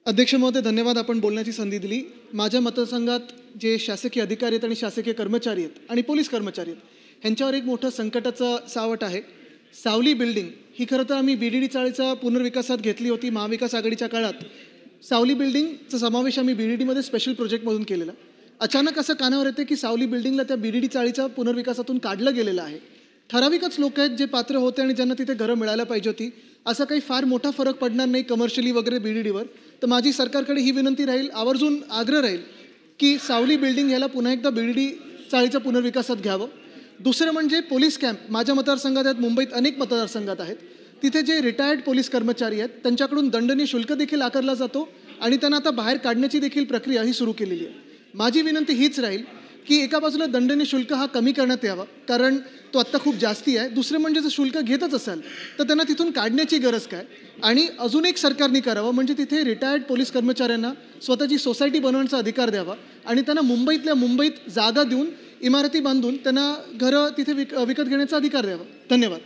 अध्यक्ष महोदय, धन्यवाद आपण बोलण्याची संधी दिली. माझ्या मतदारसंघात जे शासकीय अधिकारी आहेत आणि शासकीय कर्मचारी आहेत आणि पोलीस कर्मचारी आहेत ह्यांच्यावर एक मोठं संकटाचं सावट आहे. सावली बिल्डिंग ही खरं तर आम्ही BDD चाळीचा पुनर्विकासात घेतली होती महाविकास आघाडीच्या काळात. सावली बिल्डिंगचा समावेश आम्ही BDDमध्ये स्पेशल प्रोजेक्टमधून केलेला. अचानक असं कानावर येते की सावली बिल्डिंगला त्या BDD चाळीच्या पुनर्विकासातून काढलं गेलेलं आहे. ठराविकच लोक आहेत जे पात्र होते आणि ज्यांना तिथे घरं मिळायला पाहिजे होती. असा काही फार मोठा फरक पडणार नाही कमर्शियली वगैरे BDDवर. तर माझी सरकारकडे ही विनंती राहील, आवर्जून आग्रह राहील की सावली बिल्डिंग ह्याला पुन्हा एकदा BDD चाळीच्या पुनर्विकासात घ्यावं. दुसरं म्हणजे पोलीस कॅम्प माझ्या मतदारसंघात आहेत, मुंबईत अनेक मतदारसंघात आहेत. तिथे जे रिटायर्ड पोलीस कर्मचारी आहेत त्यांच्याकडून दंडनीय शुल्क देखील आकारला जातो आणि त्यांना आता बाहेर काढण्याची देखील प्रक्रिया ही सुरू केलेली आहे. माझी विनंती हीच राहील की एका बाजूला दंडनीय शुल्क हा कमी करण्यात यावा, कारण तो आत्ता खूप जास्ती आहे. दुसरं म्हणजे जर शुल्क घेतच असाल तर त्यांना तिथून काढण्याची गरज काय. आणि अजून एक सरकारने करावं म्हणजे तिथे रिटायर्ड पोलीस कर्मचाऱ्यांना स्वतःची सोसायटी बनवण्याचा अधिकार द्यावा आणि त्यांना मुंबईतल्या मुंबईत जागा देऊन इमारती बांधून त्यांना घरं तिथे विकत घेण्याचा अधिकार द्यावा. धन्यवाद.